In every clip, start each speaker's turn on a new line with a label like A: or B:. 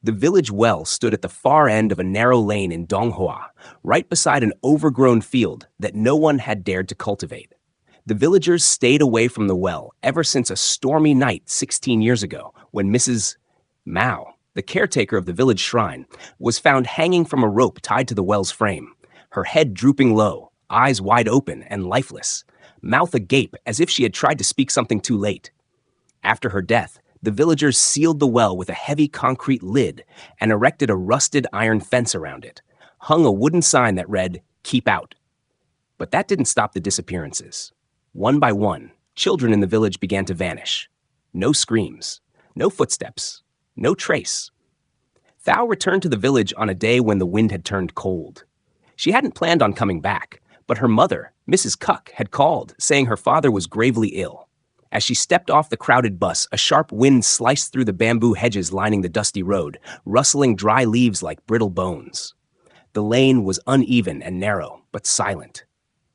A: The village well stood at the far end of a narrow lane in Donghua, right beside an overgrown field that no one had dared to cultivate. The villagers stayed away from the well ever since a stormy night 16 years ago when Mrs. Mao, the caretaker of the village shrine, was found hanging from a rope tied to the well's frame, her head drooping low, eyes wide open and lifeless, mouth agape as if she had tried to speak something too late. After her death, the villagers sealed the well with a heavy concrete lid and erected a rusted iron fence around it, hung a wooden sign that read, "Keep out." But that didn't stop the disappearances. One by one, children in the village began to vanish. No screams, no footsteps, no trace. Thao returned to the village on a day when the wind had turned cold. She hadn't planned on coming back, but her mother, Mrs. Cuck, had called, saying her father was gravely ill. As she stepped off the crowded bus, a sharp wind sliced through the bamboo hedges lining the dusty road, rustling dry leaves like brittle bones. The lane was uneven and narrow, but silent.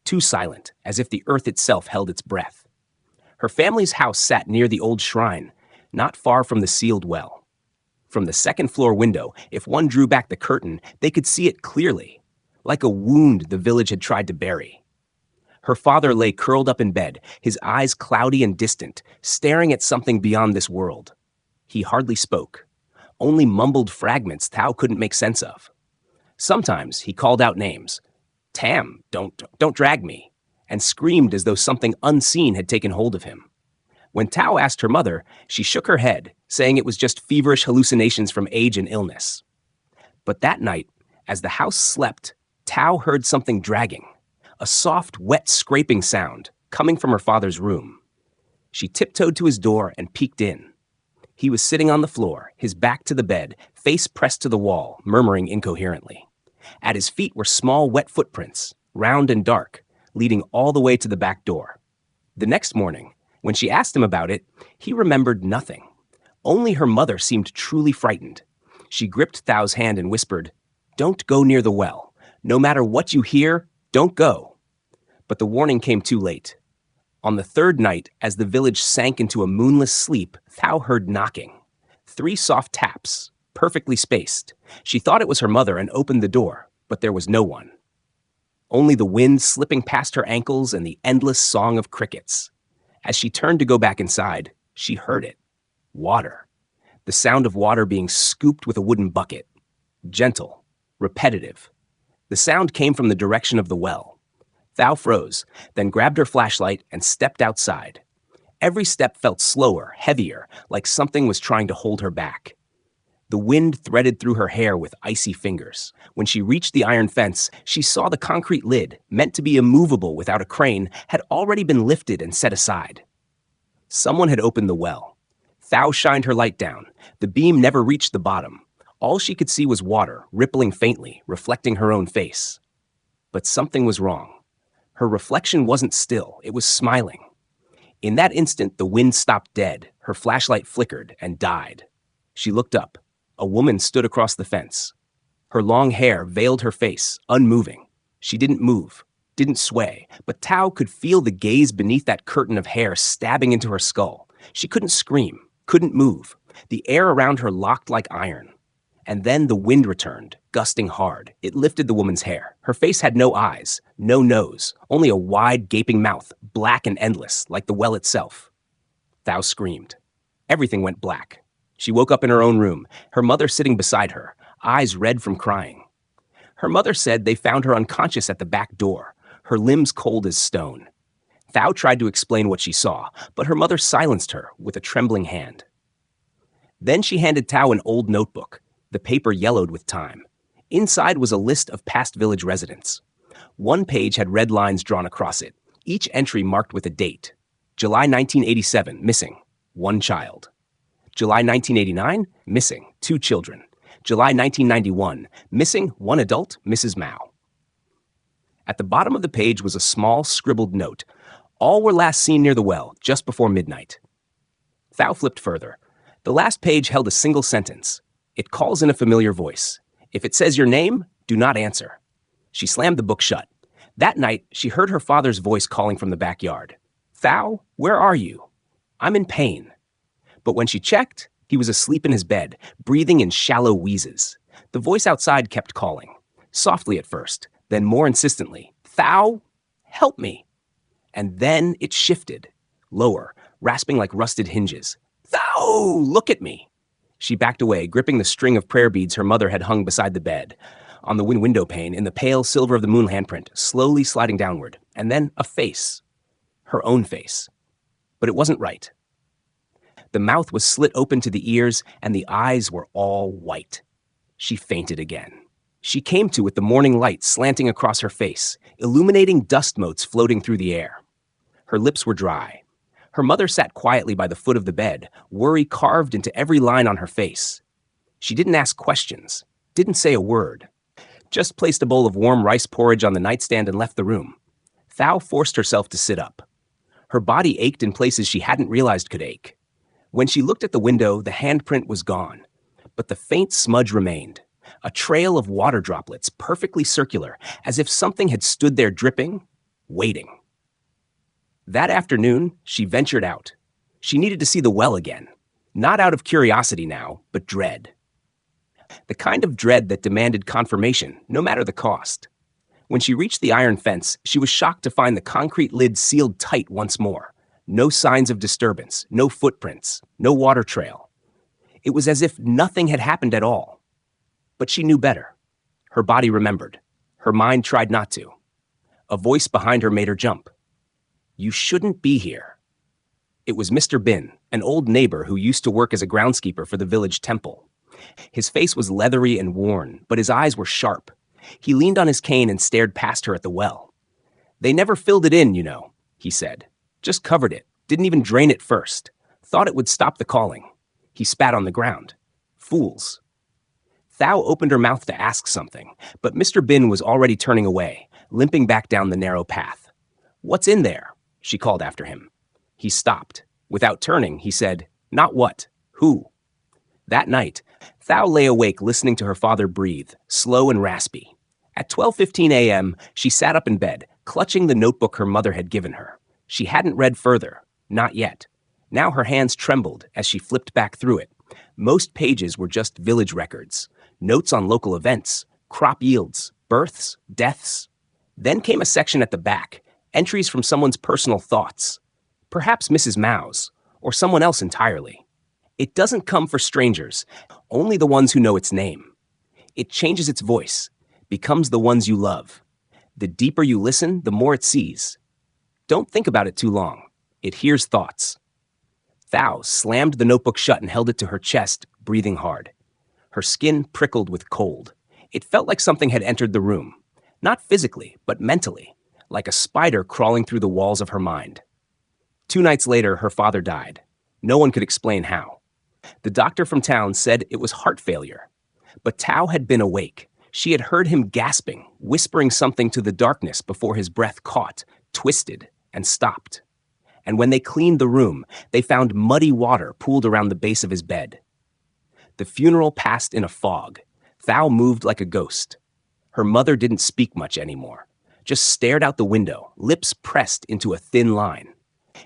A: Too silent, as if the earth itself held its breath. Her family's house sat near the old shrine, not far from the sealed well. From the second-floor window, if one drew back the curtain, they could see it clearly, like a wound the village had tried to bury. Her father lay curled up in bed, his eyes cloudy and distant, staring at something beyond this world. He hardly spoke. Only mumbled fragments Thao couldn't make sense of. Sometimes he called out names. "Tam, don't drag me," and screamed as though something unseen had taken hold of him. When Thao asked her mother, she shook her head, saying it was just feverish hallucinations from age and illness. But that night, as the house slept, Thao heard something dragging. A soft, wet scraping sound coming from her father's room. She tiptoed to his door and peeked in. He was sitting on the floor, his back to the bed, face pressed to the wall, murmuring incoherently. At his feet were small, wet footprints, round and dark, leading all the way to the back door. The next morning, when she asked him about it, he remembered nothing. Only her mother seemed truly frightened. She gripped Thao's hand and whispered, "Don't go near the well. No matter what you hear, don't go." But the warning came too late. On the third night, as the village sank into a moonless sleep, Thao heard knocking. 3 soft taps, perfectly spaced. She thought it was her mother and opened the door, but there was no one. Only the wind slipping past her ankles and the endless song of crickets. As she turned to go back inside, she heard it. Water. The sound of water being scooped with a wooden bucket. Gentle, repetitive. The sound came from the direction of the well. Thao froze, then grabbed her flashlight and stepped outside. Every step felt slower, heavier, like something was trying to hold her back. The wind threaded through her hair with icy fingers. When she reached the iron fence, she saw the concrete lid, meant to be immovable without a crane, had already been lifted and set aside. Someone had opened the well. Thao shined her light down. The beam never reached the bottom. All she could see was water, rippling faintly, reflecting her own face. But something was wrong. Her reflection wasn't still, it was smiling. In that instant, the wind stopped dead, her flashlight flickered and died. She looked up. A woman stood across the fence. Her long hair veiled her face, unmoving. She didn't move, didn't sway, but Thao could feel the gaze beneath that curtain of hair stabbing into her skull. She couldn't scream, couldn't move. The air around her locked like iron. And then the wind returned, gusting hard. It lifted the woman's hair. Her face had no eyes, no nose, only a wide, gaping mouth, black and endless, like the well itself. Thao screamed. Everything went black. She woke up in her own room, her mother sitting beside her, eyes red from crying. Her mother said they found her unconscious at the back door, her limbs cold as stone. Thao tried to explain what she saw, but her mother silenced her with a trembling hand. Then she handed Thao an old notebook, the paper yellowed with time. Inside was a list of past village residents. One page had red lines drawn across it, each entry marked with a date. July 1987, missing, 1 child. July 1989, missing, 2 children. July 1991, missing, 1 adult, Mrs. Mao. At the bottom of the page was a small, scribbled note. All were last seen near the well, just before midnight. Thao flipped further. The last page held a single sentence. It calls in a familiar voice. If it says your name, do not answer. She slammed the book shut. That night, she heard her father's voice calling from the backyard. "Thao, where are you? I'm in pain." But when she checked, He was asleep in his bed, breathing in shallow wheezes. The voice outside kept calling, softly at first, then more insistently. "Thou, help me." And then it shifted, lower, rasping like rusted hinges. "Thou, look at me." She backed away, gripping the string of prayer beads her mother had hung beside the bed. On the window pane, in the pale silver of the moon handprint, slowly sliding downward, and then a face. Her own face. But it wasn't right. The mouth was slit open to the ears, and the eyes were all white. She fainted again. She came to with the morning light slanting across her face, illuminating dust motes floating through the air. Her lips were dry. Her mother sat quietly by the foot of the bed, worry carved into every line on her face. She didn't ask questions, didn't say a word, just placed a bowl of warm rice porridge on the nightstand and left the room. Thao forced herself to sit up. Her body ached in places she hadn't realized could ache. When she looked at the window, the handprint was gone, but the faint smudge remained, a trail of water droplets, perfectly circular, as if something had stood there dripping, waiting. That afternoon, she ventured out. She needed to see the well again, not out of curiosity now, but dread. The kind of dread that demanded confirmation, no matter the cost. When she reached the iron fence, she was shocked to find the concrete lid sealed tight once more. No signs of disturbance, no footprints, no water trail. It was as if nothing had happened at all. But she knew better. Her body remembered. Her mind tried not to. A voice behind her made her jump. "You shouldn't be here." It was Mr. Bin, an old neighbor who used to work as a groundskeeper for the village temple. His face was leathery and worn, but his eyes were sharp. He leaned on his cane and stared past her at the well. "They never filled it in, you know," he said. "Just covered it, didn't even drain it first. Thought it would stop the calling." He spat on the ground. "Fools." Thao opened her mouth to ask something, but Mr. Bin was already turning away, limping back down the narrow path. "What's in there?" she called after him. He stopped. Without turning, he said, "Not what, who?" That night, Thao lay awake listening to her father breathe, slow and raspy. At 12:15 a.m., she sat up in bed, clutching the notebook her mother had given her. She hadn't read further, not yet. Now her hands trembled as she flipped back through it. Most pages were just village records, notes on local events, crop yields, births, deaths. Then came a section at the back, entries from someone's personal thoughts. Perhaps Mrs. Mao's, or someone else entirely. It doesn't come for strangers, only the ones who know its name. It changes its voice, becomes the ones you love. The deeper you listen, the more it sees. Don't think about it too long. It hears thoughts. Thao slammed the notebook shut and held it to her chest, breathing hard. Her skin prickled with cold. It felt like something had entered the room. Not physically, but mentally, like a spider crawling through the walls of her mind. 2 nights later, her father died. No one could explain how. The doctor from town said it was heart failure. But Tao had been awake. She had heard him gasping, whispering something to the darkness before his breath caught, twisted, and stopped. And when they cleaned the room, they found muddy water pooled around the base of his bed. The funeral passed in a fog. Thao moved like a ghost. Her mother didn't speak much anymore, just stared out the window, lips pressed into a thin line.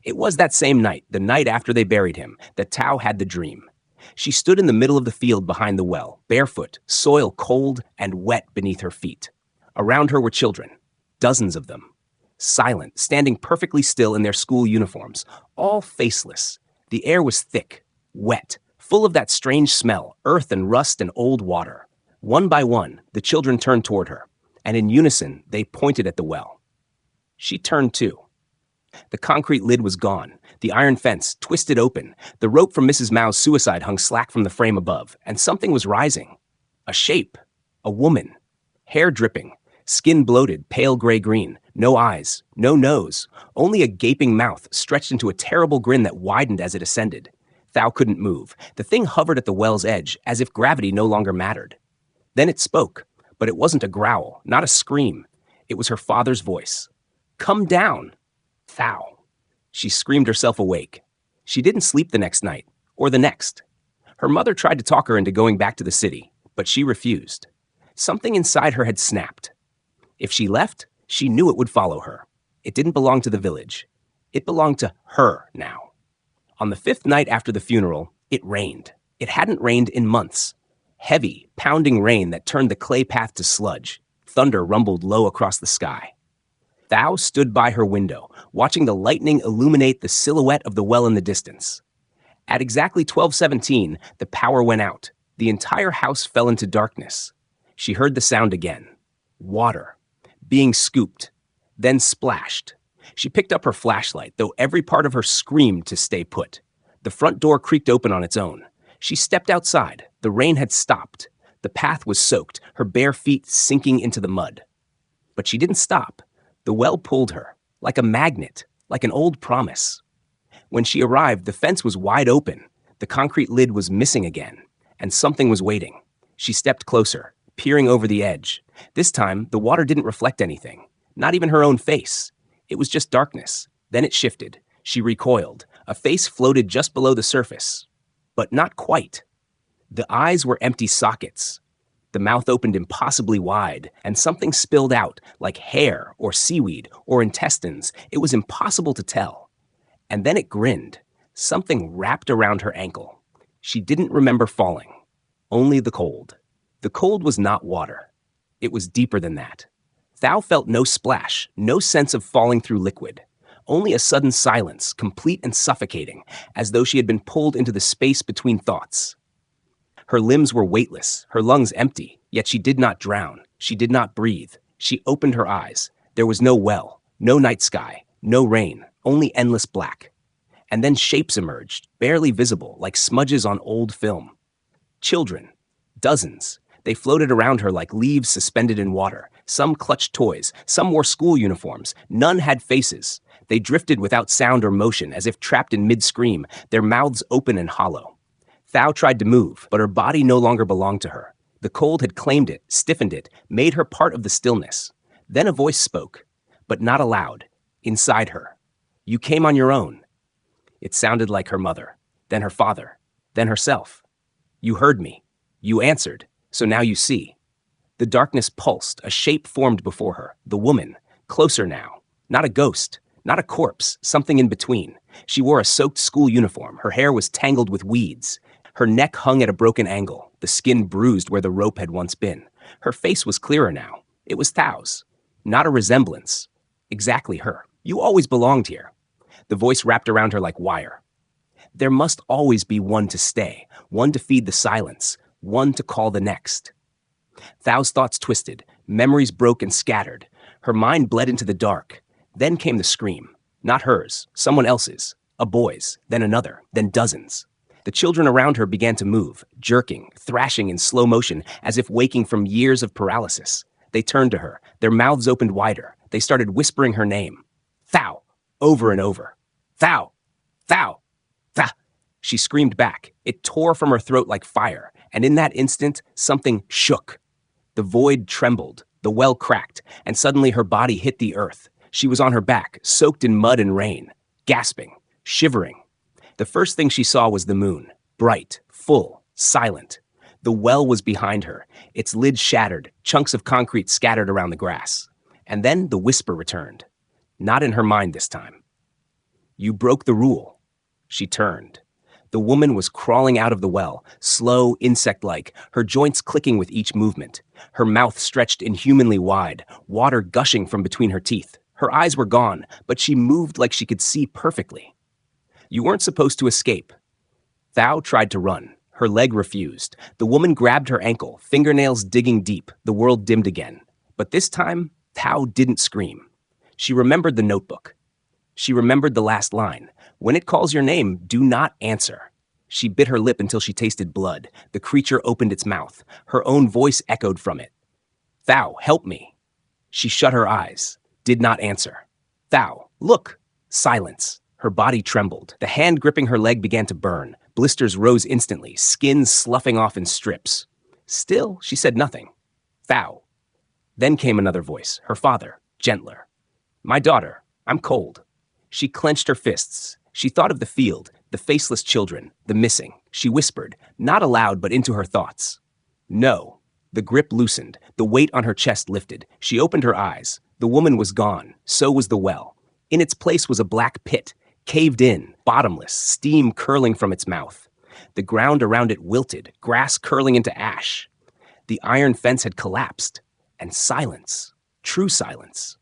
A: It was that same night, the night after they buried him, that Tao had the dream. She stood in the middle of the field behind the well, barefoot, soil cold and wet beneath her feet. Around her were children, dozens of them. Silent, standing perfectly still in their school uniforms, all faceless. The air was thick, wet, full of that strange smell, earth and rust and old water. One by one, the children turned toward her, and in unison, they pointed at the well. She turned too. The concrete lid was gone, the iron fence twisted open, the rope from Mrs. Mao's suicide hung slack from the frame above, and something was rising. A shape, a woman, hair dripping, skin bloated, pale gray-green, no eyes, no nose, only a gaping mouth stretched into a terrible grin that widened as it ascended. Thao couldn't move. The thing hovered at the well's edge, as if gravity no longer mattered. Then it spoke, but it wasn't a growl, not a scream. It was her father's voice. "Come down, Thao." She screamed herself awake. She didn't sleep the next night, or the next. Her mother tried to talk her into going back to the city, but she refused. Something inside her had snapped. If she left, she knew it would follow her. It didn't belong to the village. It belonged to her now. On the 5th night after the funeral, it rained. It hadn't rained in months. Heavy, pounding rain that turned the clay path to sludge. Thunder rumbled low across the sky. Thou stood by her window, watching the lightning illuminate the silhouette of the well in the distance. At exactly 12:17, the power went out. The entire house fell into darkness. She heard the sound again. Water. Being scooped. Then splashed. She picked up her flashlight, though every part of her screamed to stay put. The front door creaked open on its own. She stepped outside. The rain had stopped. The path was soaked, her bare feet sinking into the mud. But she didn't stop. The well pulled her, like a magnet, like an old promise. When she arrived, the fence was wide open. The concrete lid was missing again, and something was waiting. She stepped closer, peering over the edge. This time, the water didn't reflect anything, not even her own face. It was just darkness. Then it shifted. She recoiled. A face floated just below the surface. But not quite. The eyes were empty sockets. The mouth opened impossibly wide, and something spilled out, like hair or seaweed or intestines. It was impossible to tell. And then it grinned. Something wrapped around her ankle. She didn't remember falling. Only the cold. The cold was not water. It was deeper than that. Thou felt no splash, no sense of falling through liquid. Only a sudden silence, complete and suffocating, as though she had been pulled into the space between thoughts. Her limbs were weightless, her lungs empty, yet she did not drown. She did not breathe. She opened her eyes. There was no well, no night sky, no rain, only endless black. And then shapes emerged, barely visible, like smudges on old film. Children. Dozens. They floated around her like leaves suspended in water. Some clutched toys, some wore school uniforms. None had faces. They drifted without sound or motion, as if trapped in mid-scream, their mouths open and hollow. Thou tried to move, but her body no longer belonged to her. The cold had claimed it, stiffened it, made her part of the stillness. Then a voice spoke, but not aloud, inside her. You came on your own. It sounded like her mother, then her father, then herself. You heard me. You answered, so now you see. The darkness pulsed, a shape formed before her, the woman, closer now. Not a ghost, not a corpse, something in between. She wore a soaked school uniform. Her hair was tangled with weeds. Her neck hung at a broken angle, the skin bruised where the rope had once been. Her face was clearer now. It was Thau's. Not a resemblance. Exactly her. You always belonged here. The voice wrapped around her like wire. There must always be one to stay, one to feed the silence, one to call the next. Thau's thoughts twisted, memories broke and scattered. Her mind bled into the dark. Then came the scream. Not hers, someone else's. A boy's, then another, then dozens. The children around her began to move, jerking, thrashing in slow motion, as if waking from years of paralysis. They turned to her, their mouths opened wider. They started whispering her name. Thou, over and over. Thou, thou, thou. She screamed back. It tore from her throat like fire, and in that instant, something shook. The void trembled, the well cracked, and suddenly her body hit the earth. She was on her back, soaked in mud and rain, gasping, shivering. The first thing she saw was the moon, bright, full, silent. The well was behind her, its lid shattered, chunks of concrete scattered around the grass. And then the whisper returned. Not in her mind this time. You broke the rule. She turned. The woman was crawling out of the well, slow, insect-like, her joints clicking with each movement. Her mouth stretched inhumanly wide, water gushing from between her teeth. Her eyes were gone, but she moved like she could see perfectly. You weren't supposed to escape. Thou tried to run. Her leg refused. The woman grabbed her ankle, fingernails digging deep. The world dimmed again. But this time, Thou didn't scream. She remembered the notebook. She remembered the last line. When it calls your name, do not answer. She bit her lip until she tasted blood. The creature opened its mouth. Her own voice echoed from it. Thou, help me. She shut her eyes, did not answer. Thou, look. Silence. Her body trembled. The hand gripping her leg began to burn. Blisters rose instantly, skin sloughing off in strips. Still, she said nothing. Thou. Then came another voice, her father, gentler. My daughter, I'm cold. She clenched her fists. She thought of the field, the faceless children, the missing. She whispered, not aloud but into her thoughts. No. The grip loosened. The weight on her chest lifted. She opened her eyes. The woman was gone. So was the well. In its place was a black pit, caved in, bottomless, steam curling from its mouth. The ground around it wilted, grass curling into ash. The iron fence had collapsed, and silence, true silence.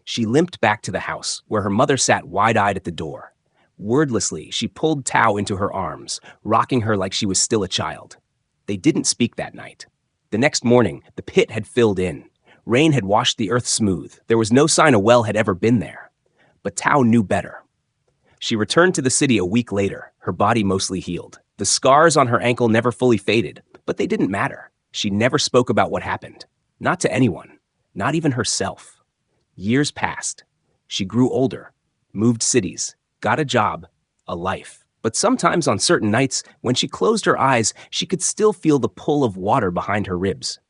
A: She limped back to the house, where her mother sat wide-eyed at the door. Wordlessly, she pulled Tao into her arms, rocking her like she was still a child. They didn't speak that night. The next morning, the pit had filled in. Rain had washed the earth smooth. There was no sign a well had ever been there. But Tao knew better. She returned to the city a week later, her body mostly healed. The scars on her ankle never fully faded, but they didn't matter. She never spoke about what happened. Not to anyone, not even herself. Years passed. She grew older, moved cities, got a job, a life. But sometimes on certain nights, when she closed her eyes, she could still feel the pull of water behind her ribs.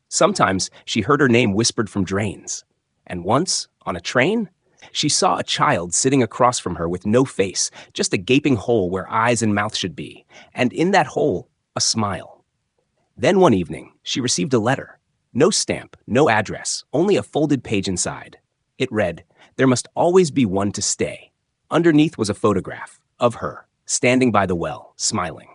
A: Sometimes she heard her name whispered from drains. And once, on a train, she saw a child sitting across from her with no face, just a gaping hole where eyes and mouth should be, and in that hole, a smile. Then one evening, she received a letter. No stamp, no address, only a folded page inside. It read, "There must always be one to stay." Underneath was a photograph of her, standing by the well, smiling.